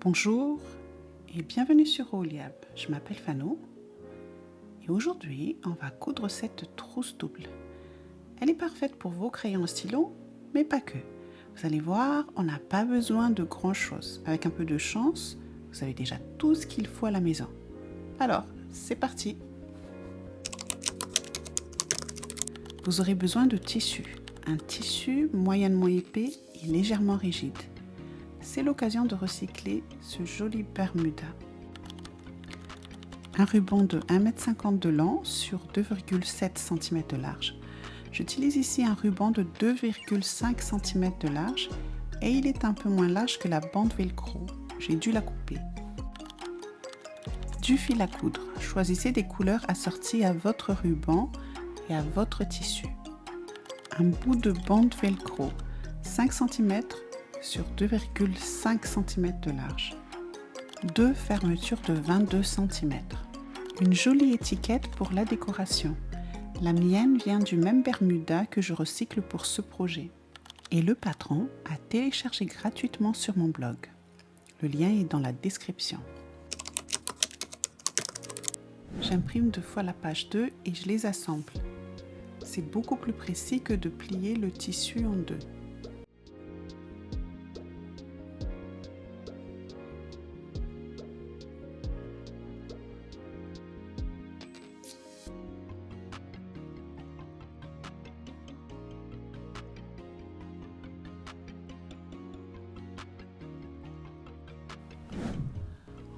Bonjour et bienvenue sur Rouliab. Je m'appelle Fano et aujourd'hui on va coudre cette trousse double. Elle est parfaite pour vos crayons stylo, mais pas que. Vous allez voir, on n'a pas besoin de grand chose. Avec un peu de chance, vous avez déjà tout ce qu'il faut à la maison. Alors, c'est parti. Vous aurez besoin de tissu. Un tissu moyennement épais et légèrement rigide. C'est l'occasion de recycler ce joli Bermuda. Un ruban de 1,50 m de long sur 2,7 cm de large. J'utilise ici un ruban de 2,5 cm de large et il est un peu moins large que la bande velcro. J'ai dû la couper. Du fil à coudre. Choisissez des couleurs assorties à votre ruban et à votre tissu. Un bout de bande velcro, 5 cm sur 2,5 cm de large. Deux fermetures de 22 cm. Une jolie étiquette pour la décoration. La mienne vient du même Bermuda que je recycle pour ce projet. Et le patron à télécharger gratuitement sur mon blog. Le lien est dans la description. J'imprime 2 fois la page 2 et je les assemble. C'est beaucoup plus précis que de plier le tissu en deux.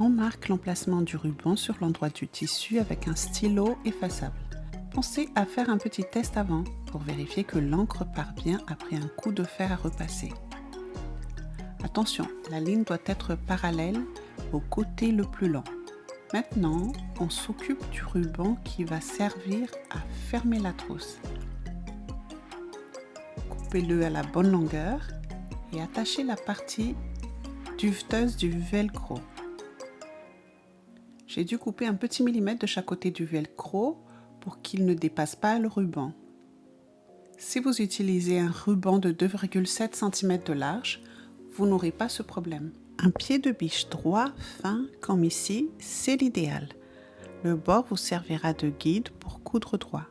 On marque l'emplacement du ruban sur l'endroit du tissu avec un stylo effaçable. Pensez à faire un petit test avant pour vérifier que l'encre part bien après un coup de fer à repasser. Attention, la ligne doit être parallèle au côté le plus long. Maintenant, on s'occupe du ruban qui va servir à fermer la trousse. Coupez-le à la bonne longueur et attachez la partie duveteuse du velcro. J'ai dû couper un petit millimètre de chaque côté du velcro pour qu'il ne dépasse pas le ruban. Si vous utilisez un ruban de 2,7 cm de large, vous n'aurez pas ce problème. Un pied de biche droit, fin, comme ici, c'est l'idéal. Le bord vous servira de guide pour coudre droit.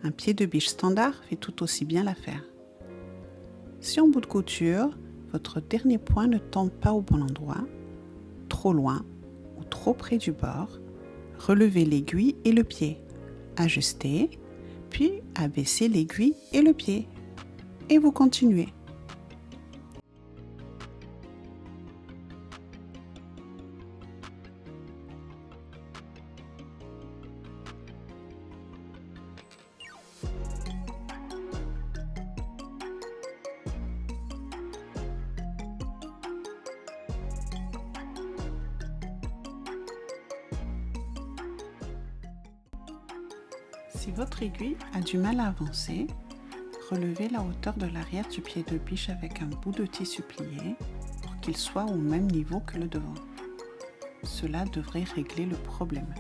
Un pied de biche standard fait tout aussi bien l'affaire. Si en bout de couture, votre dernier point ne tombe pas au bon endroit, trop loin ou trop près du bord, relevez l'aiguille et le pied. Ajustez, puis abaissez l'aiguille et le pied. Et vous continuez. Si votre aiguille a du mal à avancer, relevez la hauteur de l'arrière du pied de biche avec un bout de tissu plié pour qu'il soit au même niveau que le devant. Cela devrait régler le problème.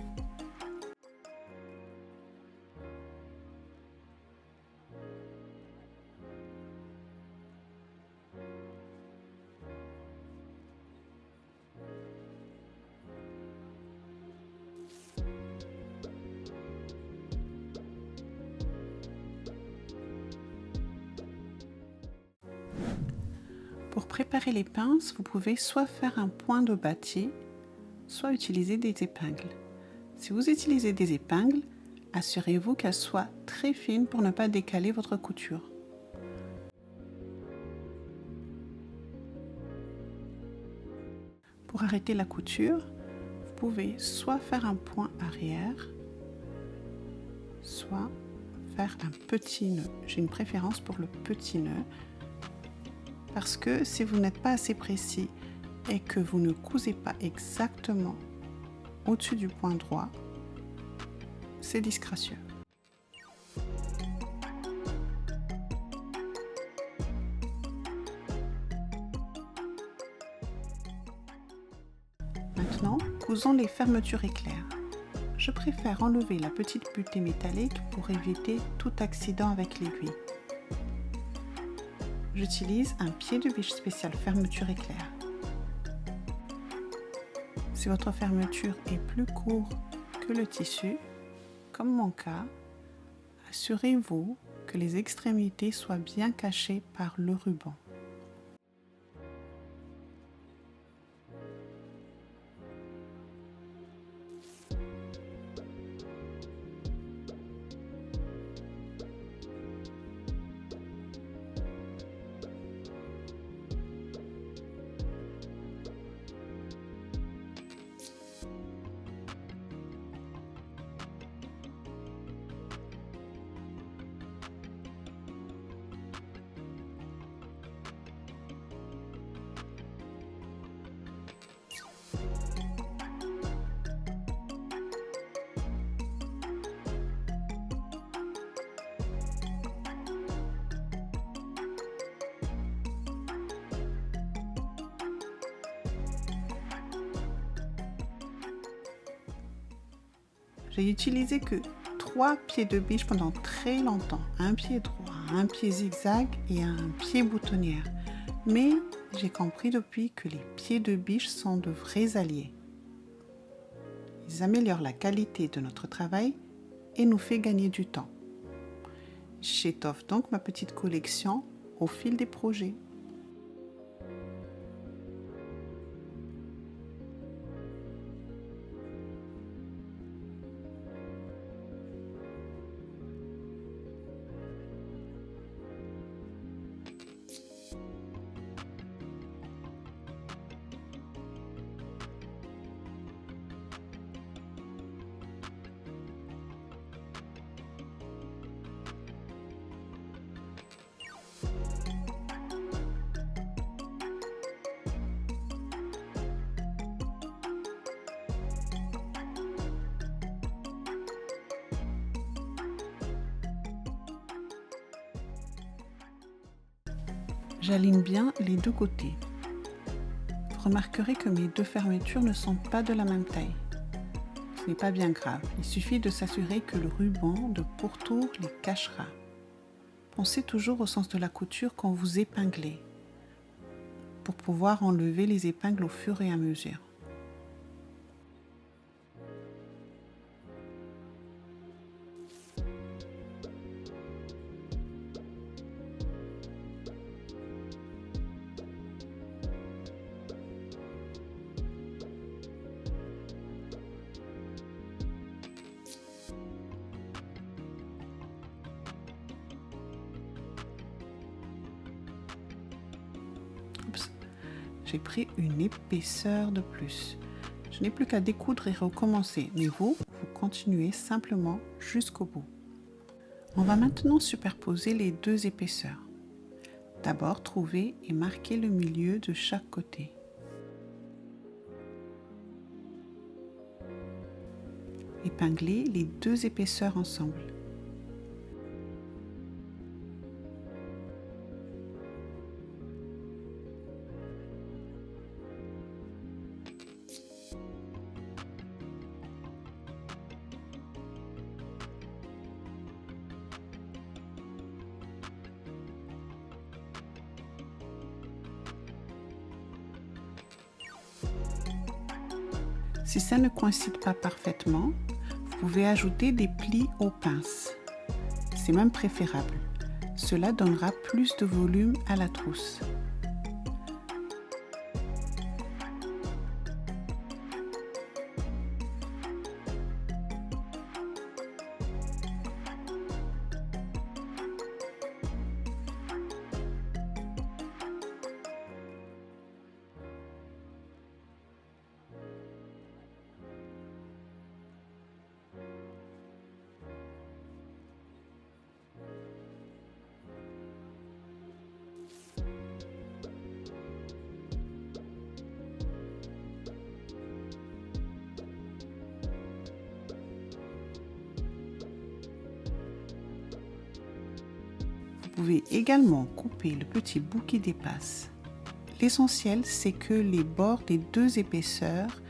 Pour préparer les pinces, vous pouvez soit faire un point de bâti, soit utiliser des épingles. Si vous utilisez des épingles, assurez-vous qu'elles soient très fines pour ne pas décaler votre couture. Pour arrêter la couture, vous pouvez soit faire un point arrière, soit faire un petit nœud. J'ai une préférence pour le petit nœud. Parce que si vous n'êtes pas assez précis et que vous ne cousez pas exactement au-dessus du point droit, c'est disgracieux. Maintenant, cousons les fermetures éclairs. Je préfère enlever la petite butée métallique pour éviter tout accident avec l'aiguille. J'utilise un pied de biche spécial fermeture éclair. Si votre fermeture est plus courte que le tissu, comme mon cas, assurez-vous que les extrémités soient bien cachées par le ruban. J'ai utilisé que 3 pieds de biche pendant très longtemps, un pied droit, un pied zigzag et un pied boutonnière. Mais j'ai compris depuis que les pieds de biche sont de vrais alliés. Ils améliorent la qualité de notre travail et nous font gagner du temps. J'étoffe donc ma petite collection au fil des projets. J'aligne bien les deux côtés. Vous remarquerez que mes deux fermetures ne sont pas de la même taille. Ce n'est pas bien grave, il suffit de s'assurer que le ruban de pourtour les cachera. Pensez toujours au sens de la couture quand vous épinglez, pour pouvoir enlever les épingles au fur et à mesure. J'ai pris une épaisseur de plus. Je n'ai plus qu'à découdre et recommencer, mais vous continuez simplement jusqu'au bout. On va maintenant superposer les deux épaisseurs. D'abord, trouvez et marquez le milieu de chaque côté. Épinglez les deux épaisseurs ensemble. Si ça ne coïncide pas parfaitement, vous pouvez ajouter des plis aux pinces. C'est même préférable. Cela donnera plus de volume à la trousse. Vous pouvez également couper le petit bout qui dépasse. L'essentiel, c'est que les bords des deux épaisseurs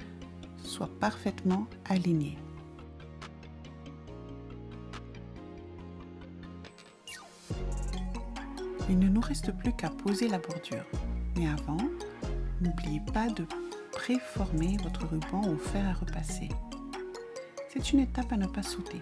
soient parfaitement alignés. Il ne nous reste plus qu'à poser la bordure. Mais avant, n'oubliez pas de préformer votre ruban au fer à repasser. C'est une étape à ne pas sauter.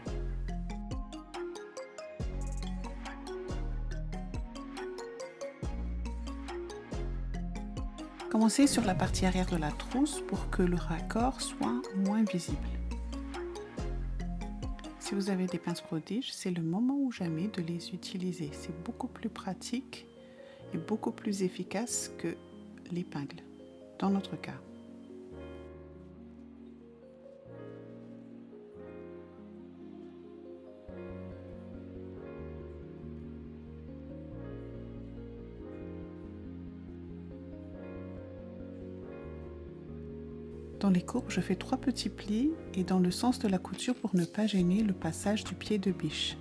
Commencez sur la partie arrière de la trousse pour que le raccord soit moins visible. Si vous avez des pinces prodiges, c'est le moment ou jamais de les utiliser. C'est beaucoup plus pratique et beaucoup plus efficace que l'épingle, dans notre cas. Dans les courbes, je fais 3 petits plis et dans le sens de la couture pour ne pas gêner le passage du pied de biche.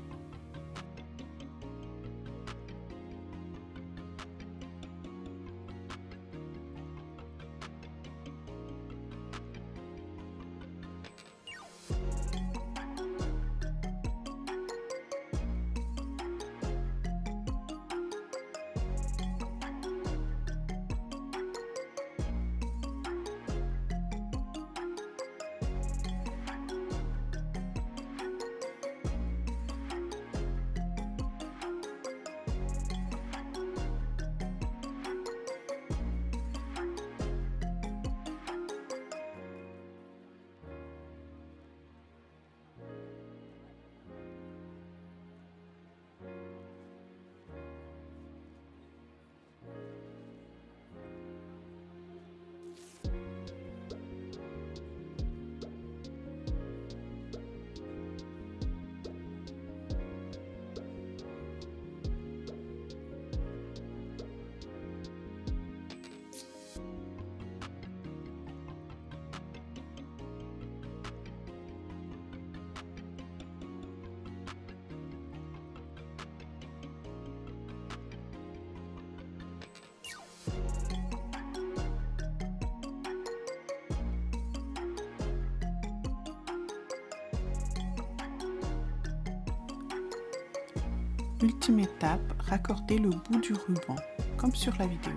Ultime étape, raccordez le bout du ruban, comme sur la vidéo.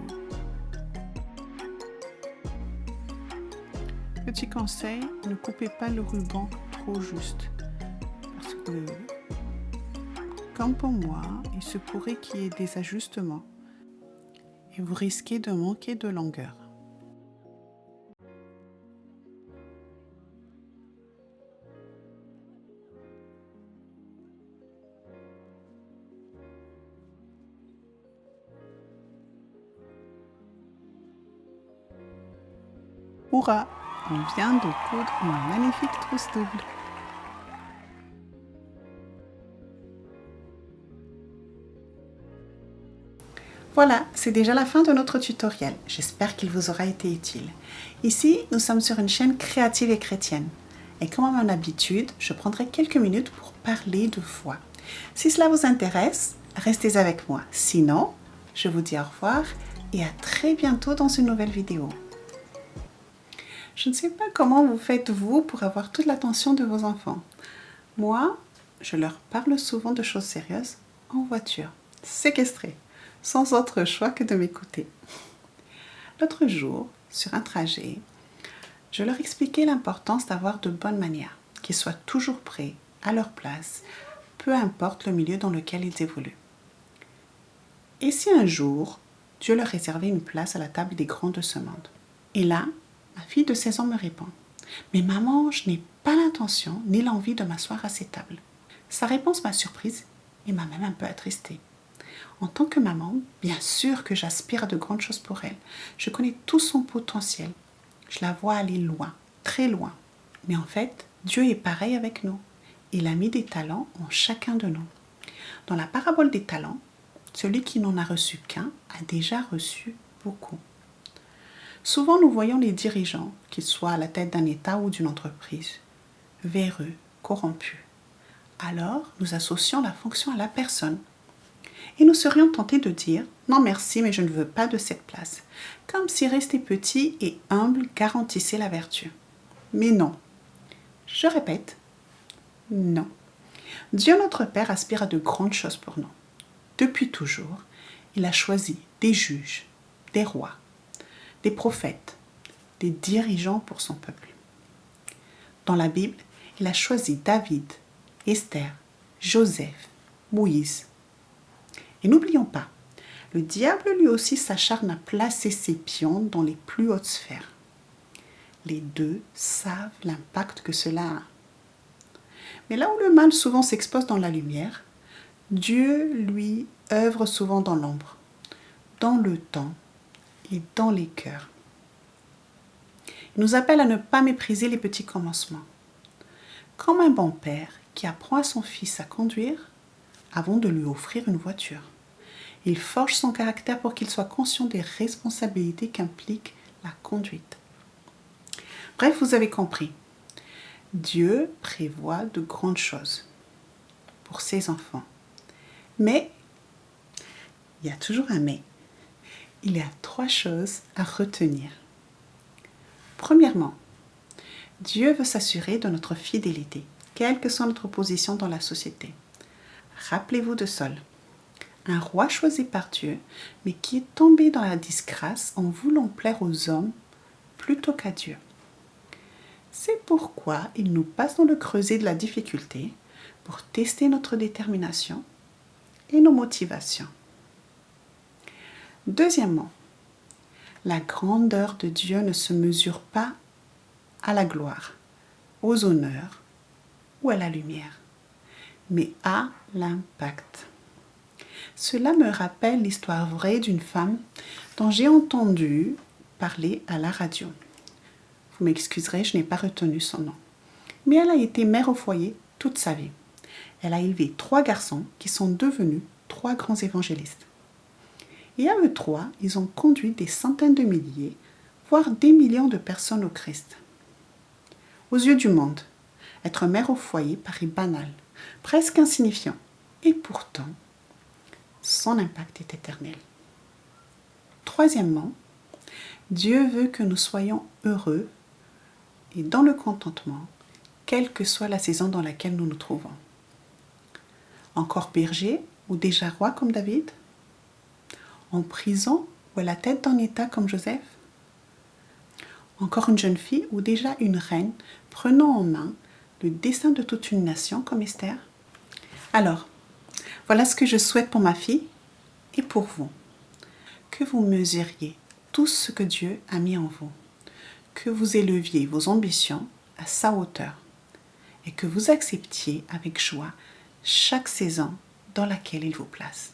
Petit conseil, ne coupez pas le ruban trop juste, parce que, comme pour moi, il se pourrait qu'il y ait des ajustements et vous risquez de manquer de longueur. Hurrah! On vient de coudre une magnifique trousse double. Voilà, c'est déjà la fin de notre tutoriel. J'espère qu'il vous aura été utile. Ici, nous sommes sur une chaîne créative et chrétienne. Et comme à mon habitude, je prendrai quelques minutes pour parler de foi. Si cela vous intéresse, restez avec moi. Sinon, je vous dis au revoir et à très bientôt dans une nouvelle vidéo. Je ne sais pas comment vous faites vous pour avoir toute l'attention de vos enfants. Moi, je leur parle souvent de choses sérieuses en voiture, séquestrées, sans autre choix que de m'écouter. L'autre jour, sur un trajet, je leur expliquais l'importance d'avoir de bonnes manières, qu'ils soient toujours prêts, à leur place, peu importe le milieu dans lequel ils évoluent. Et si un jour, Dieu leur réservait une place à la table des grands de ce monde? Et là, ma fille de 16 ans me répond « Mais maman, je n'ai pas l'intention ni l'envie de m'asseoir à ces tables. » Sa réponse m'a surprise et m'a même un peu attristée. En tant que maman, bien sûr que j'aspire à de grandes choses pour elle. Je connais tout son potentiel. Je la vois aller loin, très loin. Mais en fait, Dieu est pareil avec nous. Il a mis des talents en chacun de nous. Dans la parabole des talents, celui qui n'en a reçu qu'un a déjà reçu beaucoup. Souvent, nous voyons les dirigeants, qu'ils soient à la tête d'un État ou d'une entreprise, véreux, corrompus. Alors, nous associons la fonction à la personne. Et nous serions tentés de dire « Non merci, mais je ne veux pas de cette place », comme si rester petit et humble garantissait la vertu. Mais non. Je répète, non. Dieu notre Père aspire à de grandes choses pour nous. Depuis toujours, il a choisi des juges, des rois, des prophètes, des dirigeants pour son peuple. Dans la Bible, il a choisi David, Esther, Joseph, Moïse. Et n'oublions pas, le diable lui aussi s'acharne à placer ses pions dans les plus hautes sphères. Les deux savent l'impact que cela a. Mais là où le mal souvent s'expose dans la lumière, Dieu, lui, œuvre souvent dans l'ombre, dans le temps et dans les cœurs. Il nous appelle à ne pas mépriser les petits commencements. Comme un bon père qui apprend à son fils à conduire avant de lui offrir une voiture. Il forge son caractère pour qu'il soit conscient des responsabilités qu'implique la conduite. Bref, vous avez compris. Dieu prévoit de grandes choses pour ses enfants. Mais, il y a toujours un mais. Il y a 3 choses à retenir. Premièrement, Dieu veut s'assurer de notre fidélité, quelle que soit notre position dans la société. Rappelez-vous de Saul, un roi choisi par Dieu, mais qui est tombé dans la disgrâce en voulant plaire aux hommes plutôt qu'à Dieu. C'est pourquoi il nous passe dans le creuset de la difficulté pour tester notre détermination et nos motivations. Deuxièmement, la grandeur de Dieu ne se mesure pas à la gloire, aux honneurs ou à la lumière, mais à l'impact. Cela me rappelle l'histoire vraie d'une femme dont j'ai entendu parler à la radio. Vous m'excuserez, je n'ai pas retenu son nom. Mais elle a été mère au foyer toute sa vie. Elle a élevé 3 garçons qui sont devenus 3 grands évangélistes. Et à eux 3, ils ont conduit des centaines de milliers, voire des millions de personnes au Christ. Aux yeux du monde, être mère au foyer paraît banal, presque insignifiant. Et pourtant, son impact est éternel. Troisièmement, Dieu veut que nous soyons heureux et dans le contentement, quelle que soit la saison dans laquelle nous nous trouvons. Encore berger ou déjà roi comme David? En prison ou à la tête d'un État comme Joseph? Encore une jeune fille ou déjà une reine prenant en main le destin de toute une nation comme Esther? Alors, voilà ce que je souhaite pour ma fille et pour vous. Que vous mesuriez tout ce que Dieu a mis en vous, que vous éleviez vos ambitions à sa hauteur et que vous acceptiez avec joie chaque saison dans laquelle il vous place.